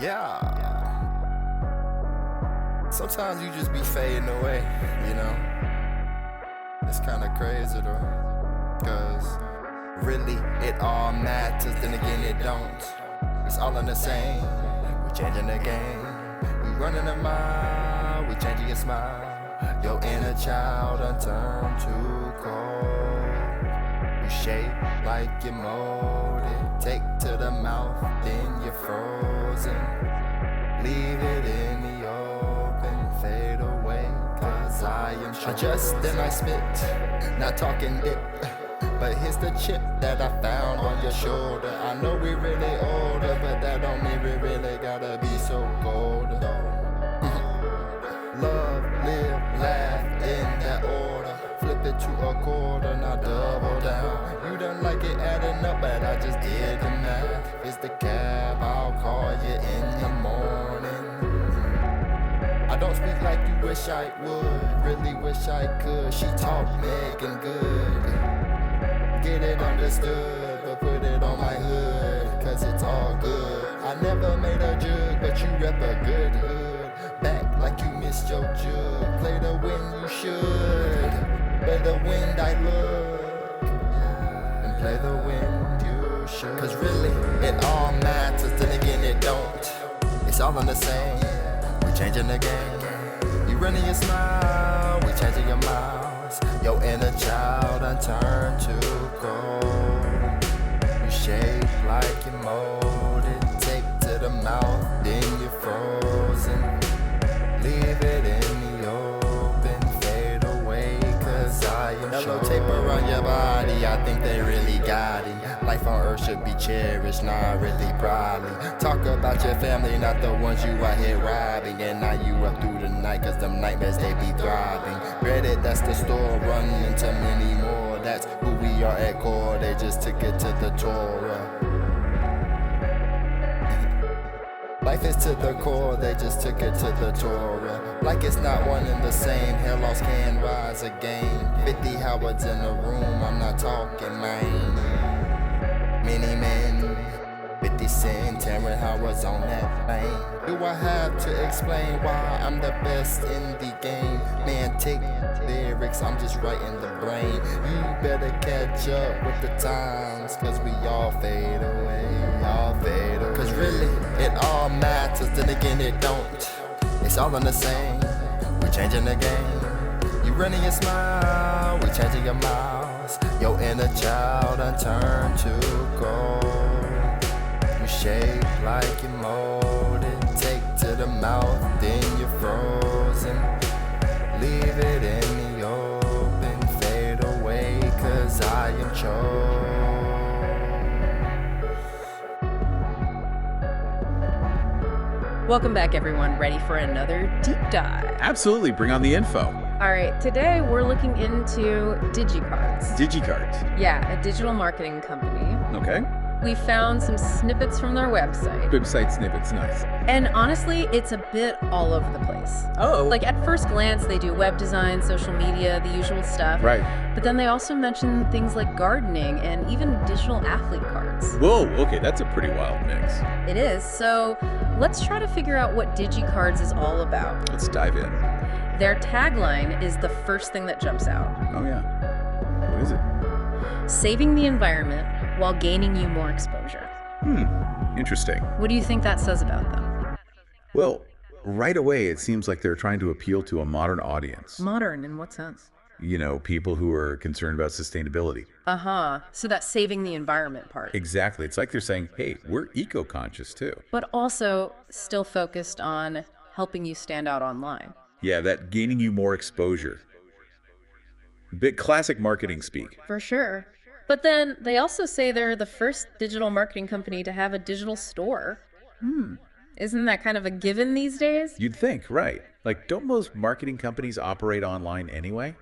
Yeah. Sometimes you just be fading away, you know? It's kinda crazy though. Cause really it all matters, then again it don't. It's all in the same. We changing the game. We running a mile, we changing your smile. Your inner child done turned too cold. You shape like you're molded. Take to the mouth, then you're frozen. Leave it in the open, fade away, cause I am sure. Adjust and I spit, not talking dip. But here's the chip that I found on your shoulder. I know we really older, but that don't mean we really gotta be so cold. Love, live, laugh in that order. Flip it to a quarter, now double down. You don't like it adding up, but I just did the math. It's the cab, I'll call you in the morning. I don't speak like you wish I would, really wish I could. She taught Megan good. Get it understood, but put it on my hood, cause it's all good. I never made a jug, but you rep a good hood. Back like you missed your jug. Play the wind you should. Play the wind I look. And play the wind you should. Cause really, it all matters, then again it don't. It's all on the same. We changing the game. You running your smile, we changing your miles. Your inner child done turned to gold. You shape like you're molded. Take to the mouth, then you're frozen. Leave it in the open, fade away, cause I am sure. Tape around your body, I think they really got it. Life on earth should be cherished, not really probably. Talk about your family, not the ones you out here robbing. And now you up through the night, cause them nightmares they be thriving. Reddit, that's the store, running into many more. That's who we are at core, they just took it to the Torah. Life is to the core, they just took it to the Torah. Like it's not one and the same, hair loss can rise again. 50 Howards in a room, I'm not talking man. Many men, 50 Cent, Terrence Howard's on that lane. Do I have to explain why I'm the best in the game? Man, take lyrics, I'm just writing the brain. You better catch up with the times, cause we all fade away, all fade away. Cause really, it all matters, then again it don't. It's all in the same, we changing the game. You running your smile, we changing your miles. Your inner child done turned to gold. You shape like you're molded. Take to the mouth, then you're frozen. Leave it in the open, fade away, cause I am chose. Welcome back, everyone. Ready for another deep dive? Absolutely, bring on the info. All right, today we're looking into Digi-Cardzz. Digi-Cardzz. Yeah, a digital marketing company. Okay. We found some snippets from their website. Website snippets, nice. And honestly, it's a bit all over the place. Oh. Like at first glance, they do web design, social media, the usual stuff. Right. But then they also mention things like gardening and even digital athlete cards. Whoa, okay, that's a pretty wild mix. It is. So let's try to figure out what Digi-Cardzz is all about. Let's dive in. Their tagline is the first thing that jumps out. Oh, yeah. What is it? Saving the environment while gaining you more exposure. Interesting. What do you think that says about them? Well, right away, it seems like they're trying to appeal to a modern audience. Modern in what sense? You know, people who are concerned about sustainability. Uh-huh. So that's saving the environment part. Exactly. It's like they're saying, hey, we're eco-conscious too. But also still focused on helping you stand out online. Yeah, that gaining you more exposure. Bit classic marketing speak. For sure. But then they also say they're the first digital marketing company to have a digital store. Isn't that kind of a given these days? You'd think, right. Like, don't most marketing companies operate online anyway?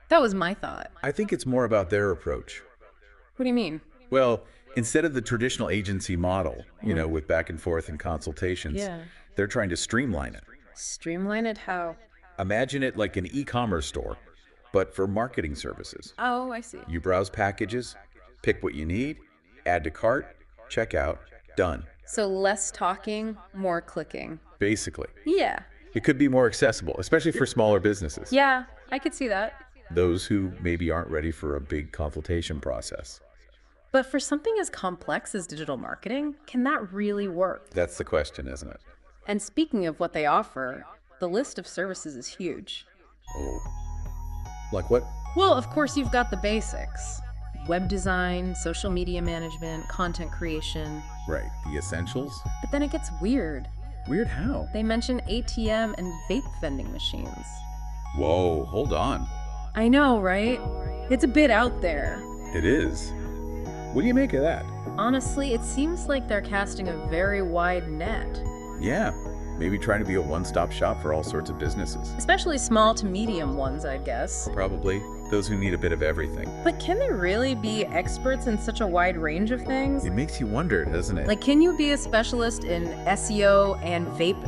That was my thought. I think it's more about their approach. What do you mean? Well, instead of the traditional agency model, you know, with back and forth and consultations, they're trying to streamline it. Streamline it how? Imagine it like an e-commerce store, but for marketing services. Oh, I see. You browse packages, pick what you need, add to cart, check out, done. So less talking, more clicking. Basically. Yeah. It could be more accessible, especially for smaller businesses. Yeah, I could see that. Those who maybe aren't ready for a big consultation process. But for something as complex as digital marketing, can that really work? That's the question, isn't it? And speaking of what they offer, the list of services is huge. Oh. Like what? Well, of course, you've got the basics. Web design, social media management, content creation. Right, the essentials? But then it gets weird. Weird how? They mention ATM and vape vending machines. Whoa, hold on. I know, right? It's a bit out there. It is. What do you make of that? Honestly, it seems like they're casting a very wide net. Yeah, maybe trying to be a one-stop shop for all sorts of businesses. Especially small to medium ones, I guess. Probably those who need a bit of everything. But can they really be experts in such a wide range of things? It makes you wonder, doesn't it? Like, can you be a specialist in SEO and vape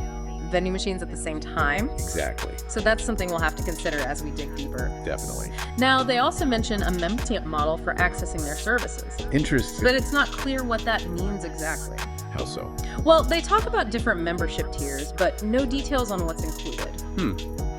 vending machines at the same time? Exactly. So that's something we'll have to consider as we dig deeper. Definitely. Now, they also mention a membership model for accessing their services. Interesting. But it's not clear what that means exactly. How so? Well, they talk about different membership tiers, but no details on what's included.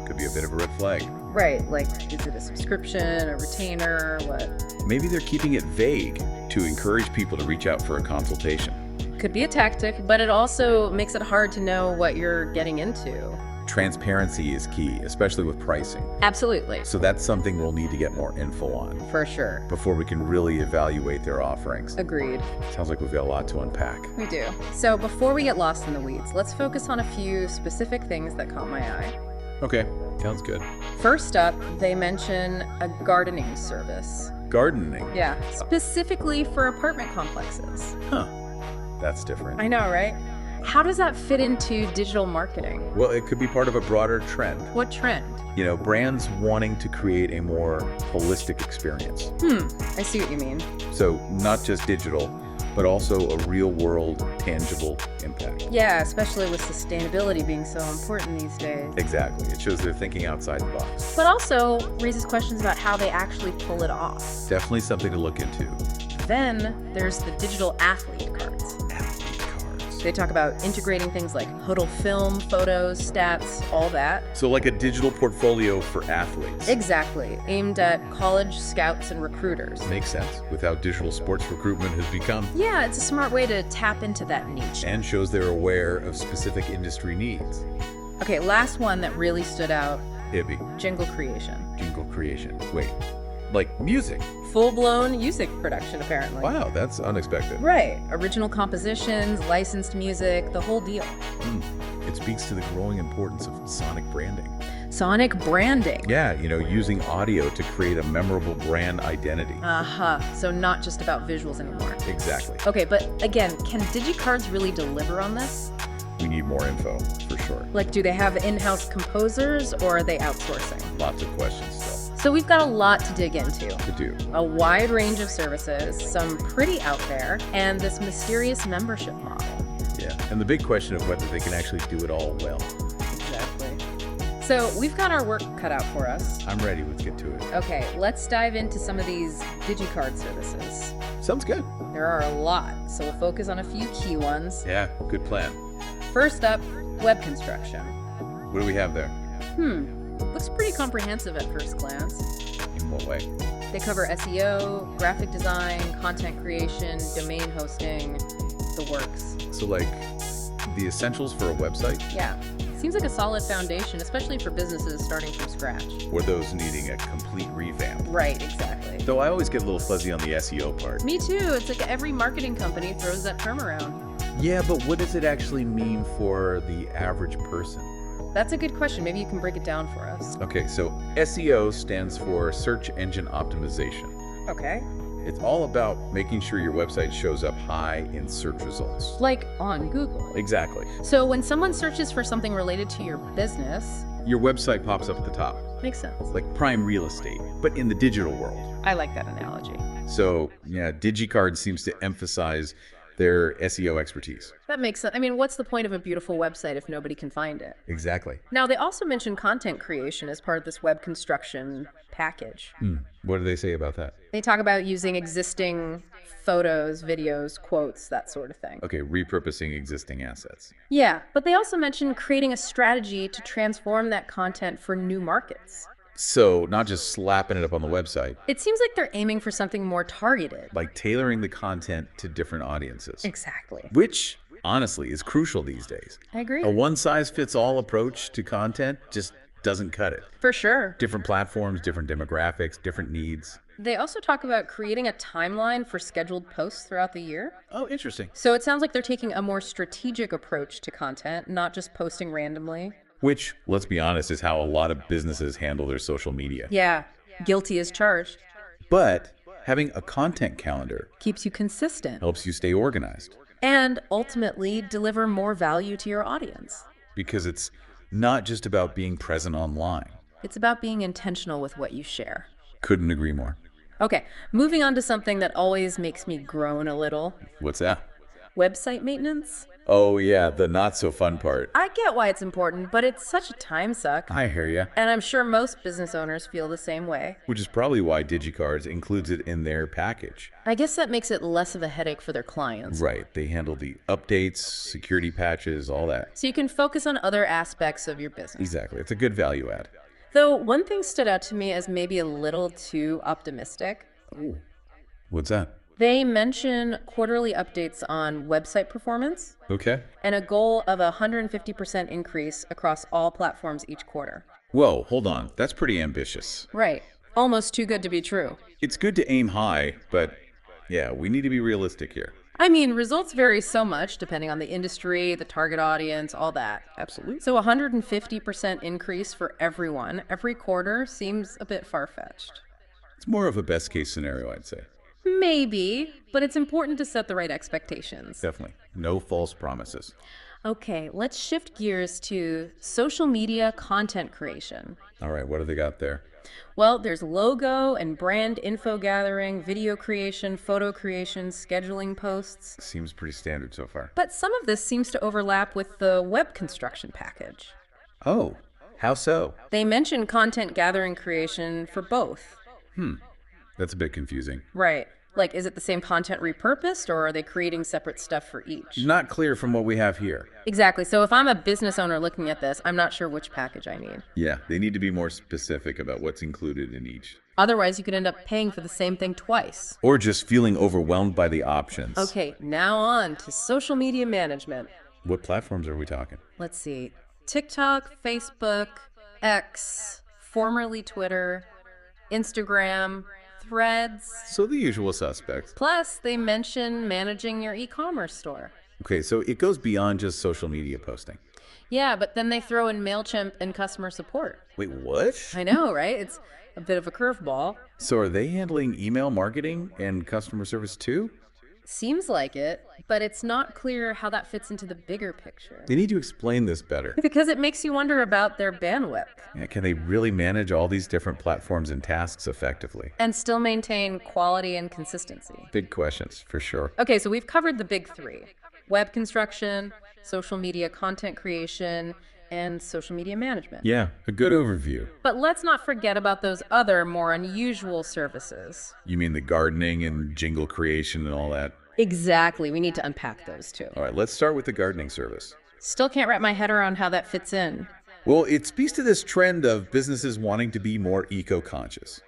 Could be a bit of a red flag. Right, like, is it a subscription, a retainer, what? Maybe they're keeping it vague to encourage people to reach out for a consultation. Could be a tactic, but it also makes it hard to know what you're getting into. Transparency is key, especially with pricing. Absolutely. So that's something we'll need to get more info on For sure. before we can really evaluate their offerings. Agreed. Sounds like we've got a lot to unpack. We do. So before we get lost in the weeds, let's focus on a few specific things that caught my eye. Okay, sounds good. First up, they mention a gardening service. Gardening? Yeah, specifically for apartment complexes. Huh. That's different. I know, right? How does that fit into digital marketing? Well, it could be part of a broader trend. What trend? You know, brands wanting to create a more holistic experience. I see what you mean. So not just digital, but also a real world, tangible impact. Yeah, especially with sustainability being so important these days. Exactly. It shows they're thinking outside the box. But also raises questions about how they actually pull it off. Definitely something to look into. Then there's the digital athlete cards. They talk about integrating things like huddle film, photos, stats, all that. So like a digital portfolio for athletes. Exactly, aimed at college scouts and recruiters. Makes sense with how digital sports recruitment has become. Yeah, it's a smart way to tap into that niche. And shows they're aware of specific industry needs. Okay, last one that really stood out. Ibby. Jingle creation. Jingle creation. Wait, like music? Full-blown music production, apparently. Wow, that's unexpected. Right. Original compositions, licensed music, the whole deal. It speaks to the growing importance of sonic branding. Sonic branding. Yeah, you know, using audio to create a memorable brand identity. So not just about visuals anymore. Exactly. Okay, but again, can Digi-Cardzz really deliver on this? We need more info, for sure. Like, do they have in-house composers or are they outsourcing? Lots of questions still. So we've got a lot to dig into. To do. A wide range of services, some pretty out there, and this mysterious membership model. Yeah, and the big question of whether they can actually do it all well. Exactly. So we've got our work cut out for us. I'm ready, let's get to it. Okay, let's dive into some of these Digi-Cardzz services. Sounds good. There are a lot, so we'll focus on a few key ones. Yeah, good plan. First up, web construction. What do we have there? Looks pretty comprehensive at first glance. In what way? They cover SEO, graphic design, content creation, domain hosting, the works. So like the essentials for a website? Yeah. Seems like a solid foundation, especially for businesses starting from scratch. Or those needing a complete revamp. Right, exactly. Though I always get a little fuzzy on the SEO part. Me too. It's like every marketing company throws that term around. Yeah, but what does it actually mean for the average person? That's a good question. Maybe you can break it down for us. Okay, so SEO stands for search engine optimization. Okay. It's all about making sure your website shows up high in search results. Like on Google. Exactly. So when someone searches for something related to your business, Your website pops up at the top, makes sense. like prime real estate, but in the digital world. I like that analogy. So, yeah, Digi-Cardzz seems to emphasize their SEO expertise. That makes sense. I mean, what's the point of a beautiful website if nobody can find it? Exactly. Now, they also mention content creation as part of this web construction package. What do they say about that? They talk about using existing photos, videos, quotes, that sort of thing. Okay, repurposing existing assets. Yeah, but they also mention creating a strategy to transform that content for new markets. So not just slapping it up on the website, It seems like they're aiming for something more targeted. like tailoring the content to different audiences. Exactly. Which, honestly, is crucial these days. I agree. A one-size-fits-all approach to content just doesn't cut it. For sure. Different platforms, different demographics, different needs. They also talk about creating a timeline for scheduled posts throughout the year. Oh, interesting. So it sounds like they're taking a more strategic approach to content, not just posting randomly. Which, let's be honest, is how a lot of businesses handle their social media. Yeah, guilty as charged. But having a content calendar Keeps you consistent. helps you stay organized And ultimately deliver more value to your audience. because it's not just about being present online. It's about being intentional with what you share. Couldn't agree more. Okay, moving on to something that always makes me groan a little. What's that? Website maintenance. Oh, yeah, the not so fun part. I get why it's important, but it's such a time suck. I hear ya. And I'm sure most business owners feel the same way. Which is probably why Digi-Cardzz includes it in their package. I guess that makes it less of a headache for their clients. Right, they handle the updates, security patches, all that. So you can focus on other aspects of your business. Exactly, it's a good value add. Though one thing stood out to me as maybe a little too optimistic. What's that? They mention quarterly updates on website performance Okay. and a goal of a 150% increase across all platforms each quarter. Whoa, hold on, that's pretty ambitious. Right. Almost too good to be true. It's good to aim high, but yeah, we need to be realistic here. I mean, results vary so much depending on the industry, the target audience, all that. Absolutely. So 150% increase for everyone every quarter seems a bit far-fetched. It's more of a best case scenario, I'd say. Maybe, but it's important to set the right expectations. Definitely. No false promises. Okay, let's shift gears to social media content creation. All right, what do they got there? Well, there's logo and brand info gathering, video creation, photo creation, scheduling posts. Seems pretty standard so far. But some of this seems to overlap with the web construction package. Oh, how so? They mention content gathering creation for both. That's a bit confusing. Right. Like, is it the same content repurposed, or are they creating separate stuff for each? Not clear from what we have here. Exactly. So if I'm a business owner looking at this, I'm not sure which package I need. Yeah, they need to be more specific about what's included in each. Otherwise, you could end up paying for the same thing twice. Or just feeling overwhelmed by the options. Okay, now on to social media management. What platforms are we talking? Let's see. TikTok, Facebook, X, formerly Twitter, Instagram, Threads. So the usual suspects. Plus, they mention managing your e-commerce store. Okay, so it goes beyond just social media posting. Yeah, but then they throw in MailChimp and customer support. Wait, what? I know, right? It's a bit of a curveball. So are they handling email marketing and customer service too? Seems like it, but it's not clear how that fits into the bigger picture. They need to explain this better. Because it makes you wonder about their bandwidth. Yeah, can they really manage all these different platforms and tasks effectively? And still maintain quality and consistency. Big questions, for sure. Okay, so we've covered the big three. Web construction, social media content creation, and social media management. Yeah, a good overview. But let's not forget about those other more unusual services. You mean the gardening and jingle creation and all that? Exactly. We need to unpack those too. All right, let's start with the gardening service. Still can't wrap my head around how that fits in. Well, it speaks to this trend of businesses wanting to be more eco-conscious.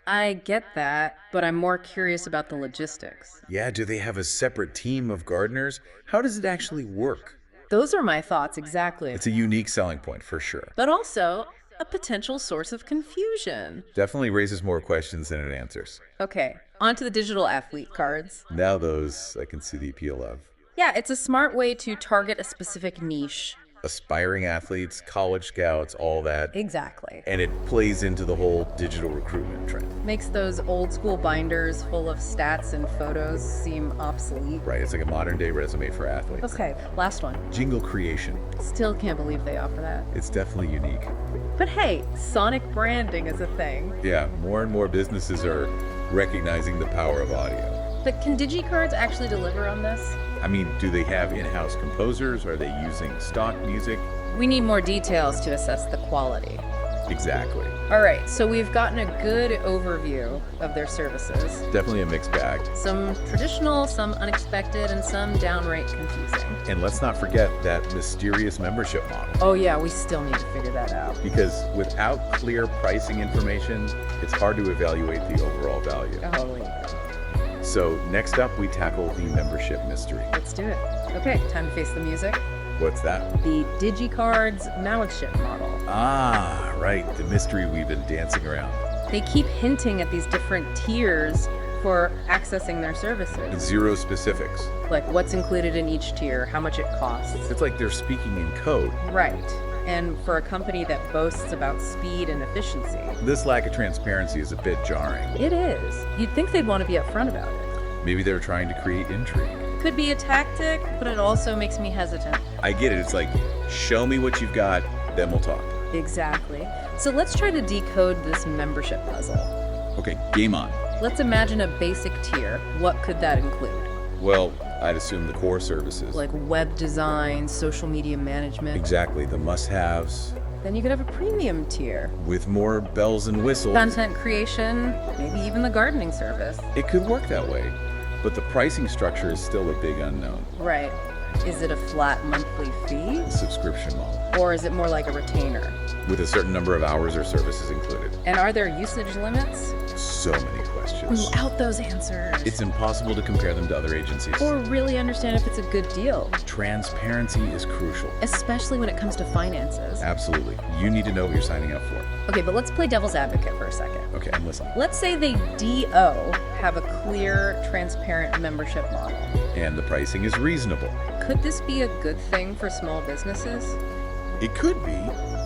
I get that, but I'm more curious about the logistics. Yeah, do they have a separate team of gardeners? How does it actually work? Those are my thoughts, exactly. It's a unique selling point, for sure. But also a potential source of confusion. Definitely raises more questions than it answers. Okay, on to the digital athlete cards. Now those I can see the appeal of. Yeah, it's a smart way to target a specific niche. Aspiring athletes, college scouts, all that. Exactly. And it plays into the whole digital recruitment trend. Makes those old school binders full of stats and photos seem obsolete. Right, it's like a modern day resume for athletes. Okay, last one. Jingle creation. Still can't believe they offer that. It's definitely unique. But hey, sonic branding is a thing. Yeah, more and more businesses are recognizing the power of audio. But can Digi-Cardzz actually deliver on this? I mean, do they have in-house composers? Are they using stock music? We need more details to assess the quality. Exactly. All right, so we've gotten a good overview of their services. Definitely a mixed bag. Some traditional, some unexpected, and some downright confusing. And let's not forget that mysterious membership model. Oh yeah, we still need to figure that out. Because without clear pricing information, it's hard to evaluate the overall value. Totally. So next up, we tackle the membership mystery. Let's do it. Okay, time to face the music. What's that? The Digi-Cardzz membership model. Ah, right, the mystery we've been dancing around. They keep hinting at these different tiers for accessing their services. Zero specifics. Like what's included in each tier, how much it costs. It's like they're speaking in code. Right. And for a company that boasts about speed and efficiency. This lack of transparency is a bit jarring. It is. You'd think they'd want to be upfront about it. Maybe they're trying to create intrigue. Could be a tactic, but it also makes me hesitant. I get it. It's like, show me what you've got, then we'll talk. Exactly. So let's try to decode this membership puzzle. Okay, game on. Let's imagine a basic tier. What could that include? Well, I'd assume the core services. Like web design, social media management. Exactly, the must-haves. Then you could have a premium tier. With more bells and whistles. Content creation, maybe even the gardening service. It could work that way, but the pricing structure is still a big unknown. Right. Is it a flat monthly fee? Subscription model. Or is it more like a retainer? With a certain number of hours or services included. And are there usage limits? So many questions. Without those answers. It's impossible to compare them to other agencies. Or really understand if it's a good deal. Transparency is crucial. Especially when it comes to finances. Absolutely. You need to know what you're signing up for. Okay, but let's play devil's advocate for a second. Okay, I'm listening. Let's say they DO have a clear, transparent membership model. And the pricing is reasonable. Could this be a good thing for small businesses? It could be.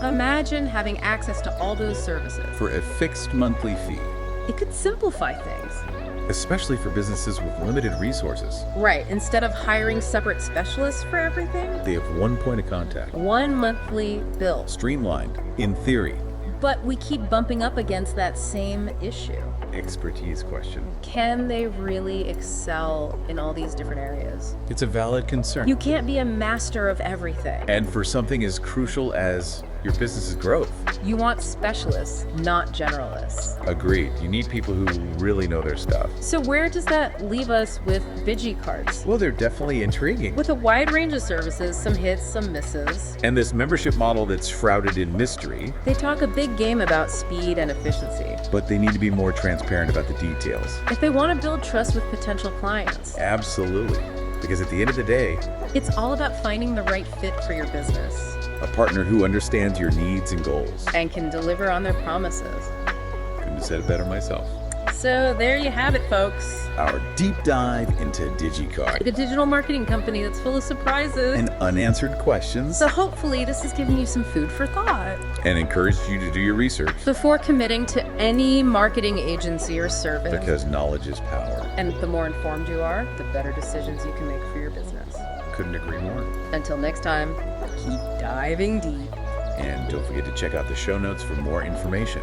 Imagine having access to all those services. For a fixed monthly fee. It could simplify things. Especially for businesses with limited resources. Right, instead of hiring separate specialists for everything, They have one point of contact. one monthly bill. Streamlined, in theory. But we keep bumping up against that same issue. Expertise question. Can they really excel in all these different areas? It's a valid concern. You can't be a master of everything. And for something as crucial as your business's growth. You want specialists, not generalists. Agreed. You need people who really know their stuff. So where does that leave us with Digi-Cardzz? Well, they're definitely intriguing. With a wide range of services, some hits, some misses. And this membership model that's shrouded in mystery, They talk a big game about speed and efficiency. but they need to be more transparent about the details. If they want to build trust with potential clients, Absolutely. Because at the end of the day, it's all about finding the right fit for your business a partner who understands your needs and goals. and can deliver on their promises. Couldn't have said it better myself. So there you have it, folks. Our deep dive into Digi-Cardzz The digital marketing company that's full of surprises. and unanswered questions, So hopefully this has given you some food for thought and encouraged you to do your research before committing to any marketing agency or service. because knowledge is power. And the more informed you are, the better decisions you can make for your business. Couldn't agree more. Until next time, keep diving deep. And don't forget to check out the show notes for more information.